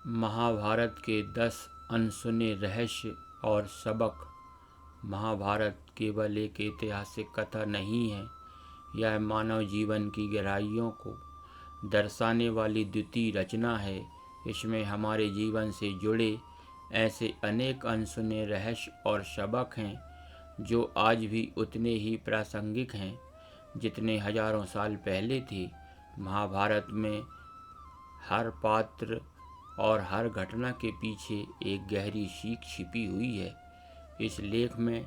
महाभारत के 10 अनसुने रहस्य और सबक। महाभारत केवल एक ऐतिहासिक कथा नहीं है, यह मानव जीवन की गहराइयों को दर्शाने वाली द्वितीय रचना है। इसमें हमारे जीवन से जुड़े ऐसे अनेक अनसुने रहस्य और सबक हैं जो आज भी उतने ही प्रासंगिक हैं जितने हजारों साल पहले थे। महाभारत में हर पात्र और हर घटना के पीछे एक गहरी सीख छिपी हुई है। इस लेख में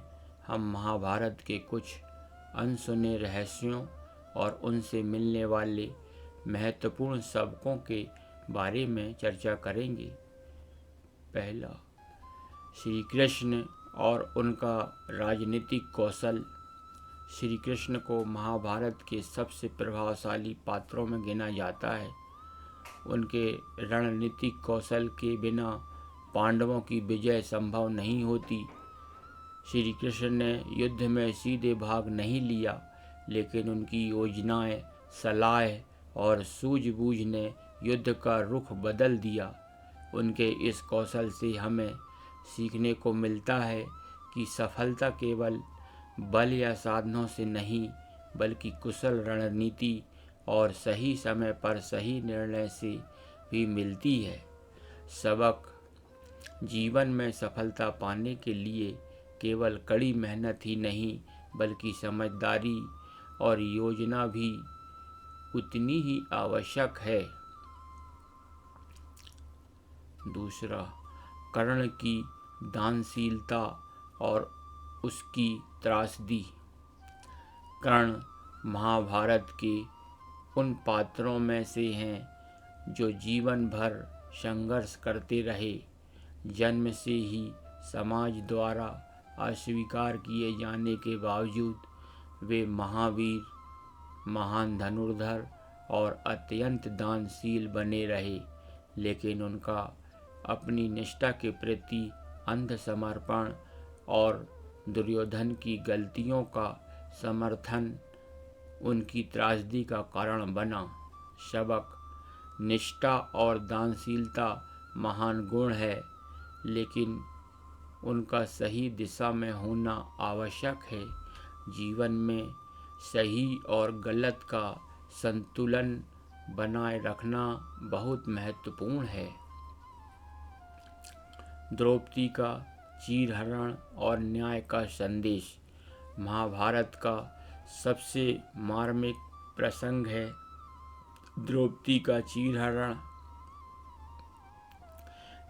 हम महाभारत के कुछ अनसुने रहस्यों और उनसे मिलने वाले महत्वपूर्ण सबकों के बारे में चर्चा करेंगे। पहला, श्री कृष्ण और उनका राजनीतिक कौशल। श्री कृष्ण को महाभारत के सबसे प्रभावशाली पात्रों में गिना जाता है। उनके रणनीतिक कौशल के बिना पांडवों की विजय संभव नहीं होती। श्री कृष्ण ने युद्ध में सीधे भाग नहीं लिया, लेकिन उनकी योजनाएं, सलाह और सूझबूझ ने युद्ध का रुख बदल दिया। उनके इस कौशल से हमें सीखने को मिलता है कि सफलता केवल बल या साधनों से नहीं, बल्कि कुशल रणनीति और सही समय पर सही निर्णय से भी मिलती है। सबक: जीवन में सफलता पाने के लिए केवल कड़ी मेहनत ही नहीं, बल्कि समझदारी और योजना भी उतनी ही आवश्यक है। दूसरा, कर्ण की दानशीलता और उसकी त्रासदी। कर्ण महाभारत के उन पात्रों में से हैं जो जीवन भर संघर्ष करते रहे। जन्म से ही समाज द्वारा अस्वीकार किए जाने के बावजूद वे महावीर, महान धनुर्धर और अत्यंत दानशील बने रहे। लेकिन उनका अपनी निष्ठा के प्रति अंध समर्पण और दुर्योधन की गलतियों का समर्थन उनकी त्रासदी का कारण बना। सबक: निष्ठा और दानशीलता महान गुण है, लेकिन उनका सही दिशा में होना आवश्यक है। जीवन में सही और गलत का संतुलन बनाए रखना बहुत महत्वपूर्ण है। द्रौपदी का चीरहरण और न्याय का संदेश। महाभारत का सबसे मार्मिक प्रसंग है द्रौपदी का चीरहरण।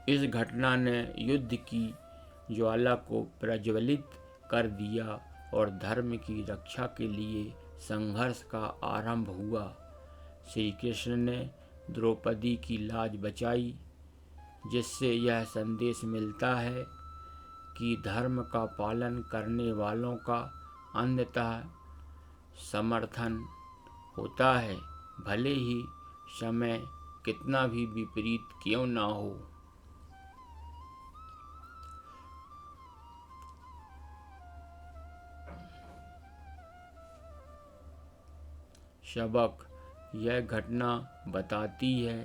इस घटना ने युद्ध की ज्वाला को प्रज्वलित कर दिया और धर्म की रक्षा के लिए संघर्ष का आरंभ हुआ। श्री कृष्ण ने द्रौपदी की लाज बचाई, जिससे यह संदेश मिलता है कि धर्म का पालन करने वालों का अंततः समर्थन होता है, भले ही समय कितना भी विपरीत क्यों ना हो। सबक: यह घटना बताती है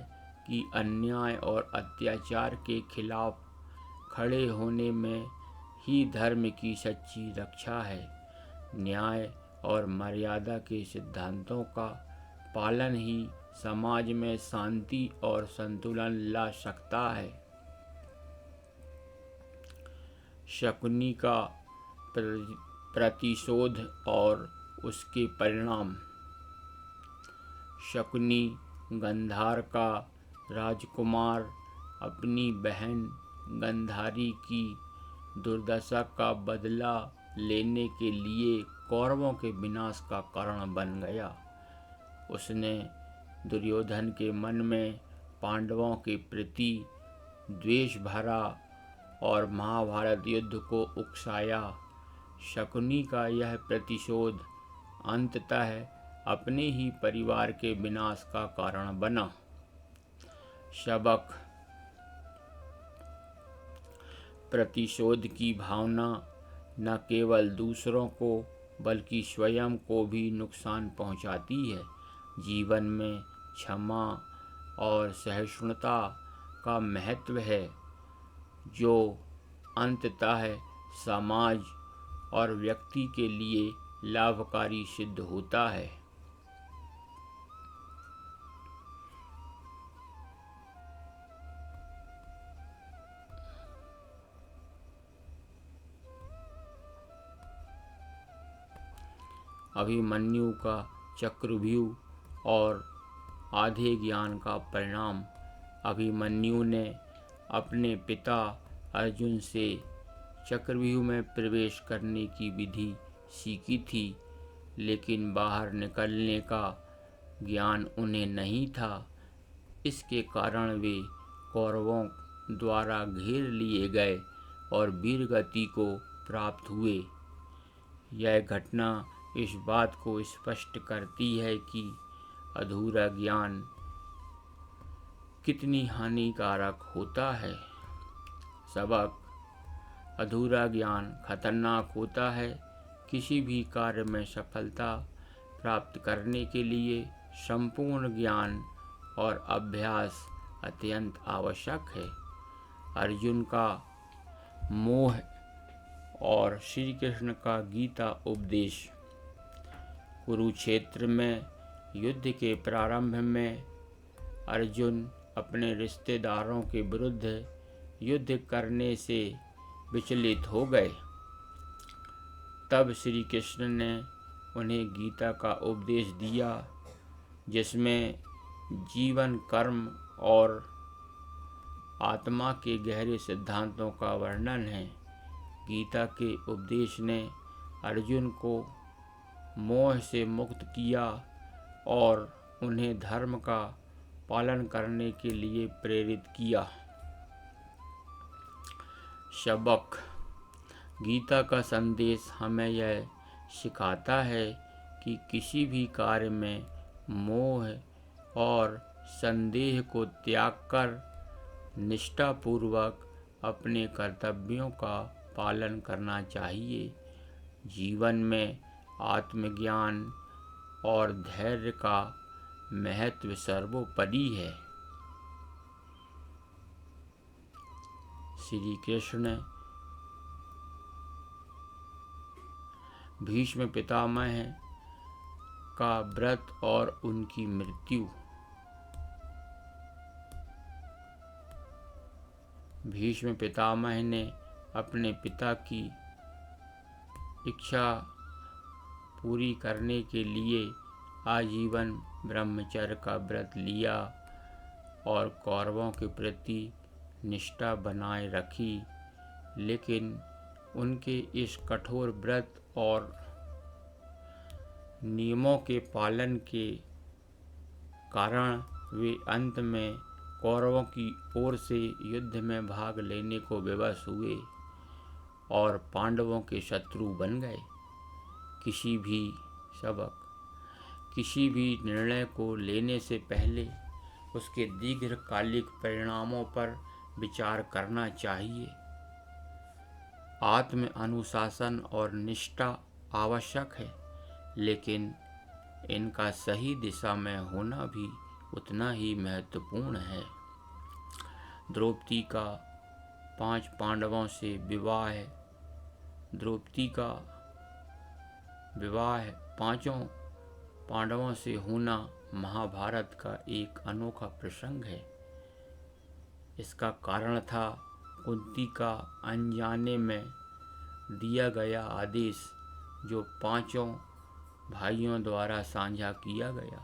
कि अन्याय और अत्याचार के खिलाफ खड़े होने में ही धर्म की सच्ची रक्षा है। न्याय और मर्यादा के सिद्धांतों का पालन ही समाज में शांति और संतुलन ला सकता है। शकुनी का प्रतिशोध और उसके परिणाम। शकुनी, गंधार का राजकुमार, अपनी बहन गंधारी की दुर्दशा का बदला लेने के लिए कौरवों के विनाश का कारण बन गया। उसने दुर्योधन के मन में पांडवों के प्रति द्वेष भरा और महाभारत युद्ध को उकसाया। शकुनी का यह प्रतिशोध अंततः अपने ही परिवार के विनाश का कारण बना। सबक: प्रतिशोध की भावना न केवल दूसरों को बल्कि स्वयं को भी नुकसान पहुंचाती है। जीवन में क्षमा और सहिष्णुता का महत्व है, जो अंततः समाज और व्यक्ति के लिए लाभकारी सिद्ध होता है। अभिमन्यु का चक्रव्यूह और आधे ज्ञान का परिणाम। अभिमन्यु ने अपने पिता अर्जुन से चक्रव्यूह में प्रवेश करने की विधि सीखी थी, लेकिन बाहर निकलने का ज्ञान उन्हें नहीं था। इसके कारण वे कौरवों द्वारा घेर लिए गए और वीरगति को प्राप्त हुए। यह घटना इस बात को स्पष्ट करती है कि अधूरा ज्ञान कितनी हानिकारक होता है। सबक: अधूरा ज्ञान खतरनाक होता है। किसी भी कार्य में सफलता प्राप्त करने के लिए संपूर्ण ज्ञान और अभ्यास अत्यंत आवश्यक है। अर्जुन का मोह और श्री कृष्ण का गीता उपदेश। कुरुक्षेत्र में युद्ध के प्रारंभ में अर्जुन अपने रिश्तेदारों के विरुद्ध युद्ध करने से विचलित हो गए। तब श्री कृष्ण ने उन्हें गीता का उपदेश दिया, जिसमें जीवन, कर्म और आत्मा के गहरे सिद्धांतों का वर्णन है। गीता के उपदेश ने अर्जुन को मोह से मुक्त किया और उन्हें धर्म का पालन करने के लिए प्रेरित किया। सबक: गीता का संदेश हमें यह सिखाता है कि किसी भी कार्य में मोह और संदेह को त्याग कर निष्ठापूर्वक अपने कर्तव्यों का पालन करना चाहिए। जीवन में आत्मज्ञान और धैर्य का महत्व सर्वोपरि है। श्री कृष्ण भीष्म पितामह का व्रत और उनकी मृत्यु। भीष्म पितामह ने अपने पिता की इच्छा पूरी करने के लिए आजीवन ब्रह्मचर्य का व्रत लिया और कौरवों के प्रति निष्ठा बनाए रखी, लेकिन उनके इस कठोर व्रत और नियमों के पालन के कारण वे अंत में कौरवों की ओर से युद्ध में भाग लेने को विवश हुए और पांडवों के शत्रु बन गए। किसी भी निर्णय को लेने से पहले उसके दीर्घकालिक परिणामों पर विचार करना चाहिए। आत्म अनुशासन और निष्ठा आवश्यक है, लेकिन इनका सही दिशा में होना भी उतना ही महत्वपूर्ण है। द्रौपदी का 5 पांडवों से विवाह। द्रौपदी का विवाह 5 पांडवों से होना महाभारत का एक अनोखा प्रसंग है। इसका कारण था कुंती का अनजाने में दिया गया आदेश, जो 5 भाइयों द्वारा साझा किया गया।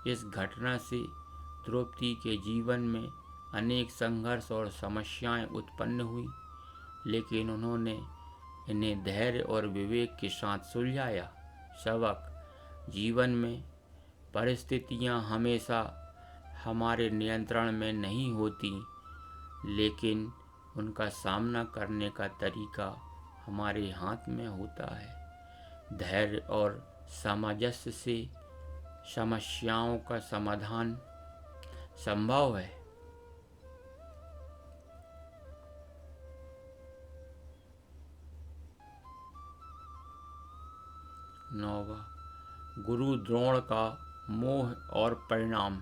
इस घटना से द्रौपदी के जीवन में अनेक संघर्ष और समस्याएं उत्पन्न हुई, लेकिन उन्होंने इन्हें धैर्य और विवेक के साथ सुलझाया। सबक: जीवन में परिस्थितियां हमेशा हमारे नियंत्रण में नहीं होती, लेकिन उनका सामना करने का तरीका हमारे हाथ में होता है। धैर्य और सामंजस्य से समस्याओं का समाधान संभव है। नौवा, गुरु द्रोण का मोह और परिणाम।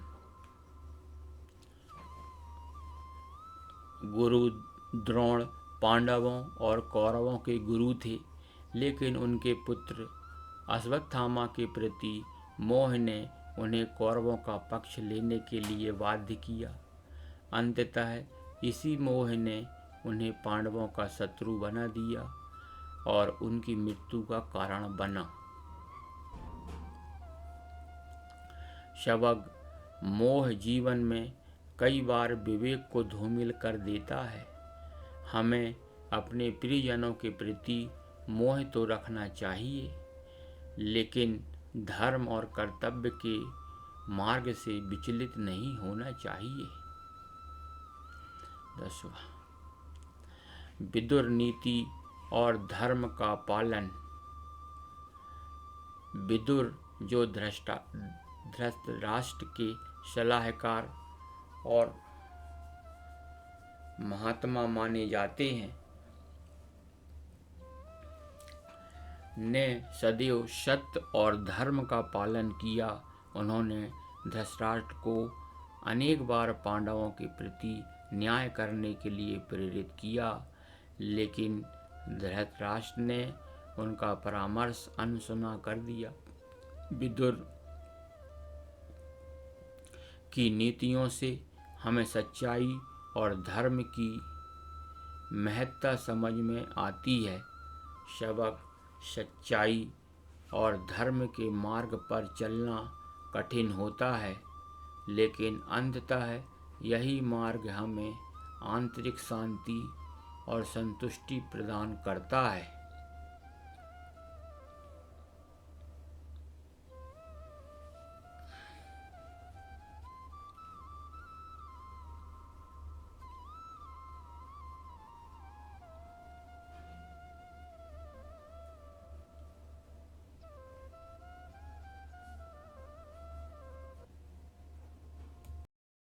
गुरु द्रोण पांडवों और कौरवों के गुरु थे, लेकिन उनके पुत्र अश्वत्थामा के प्रति मोह ने उन्हें कौरवों का पक्ष लेने के लिए बाध्य किया। अंततः इसी मोह ने उन्हें पांडवों का शत्रु बना दिया और उनकी मृत्यु का कारण बना। शवग मोह जीवन में कई बार विवेक को धूमिल कर देता है। हमें अपने प्रियजनों के प्रति मोह तो रखना चाहिए, लेकिन धर्म और कर्तव्य के मार्ग से विचलित नहीं होना चाहिए। 10वां, विदुर नीति और धर्म का पालन। विदुर जो धृतराष्ट्र के सलाहकार और महात्मा माने जाते हैं, ने सदैव सत्य और धर्म का पालन किया। उन्होंने धृतराष्ट्र को अनेक बार पांडवों के प्रति न्याय करने के लिए प्रेरित किया, लेकिन धृतराष्ट्र ने उनका परामर्श अनसुना कर दिया। विदुर की नीतियों से हमें सच्चाई और धर्म की महत्ता समझ में आती है। शवक सच्चाई और धर्म के मार्ग पर चलना कठिन होता है, लेकिन अंततः यही मार्ग हमें आंतरिक शांति और संतुष्टि प्रदान करता है।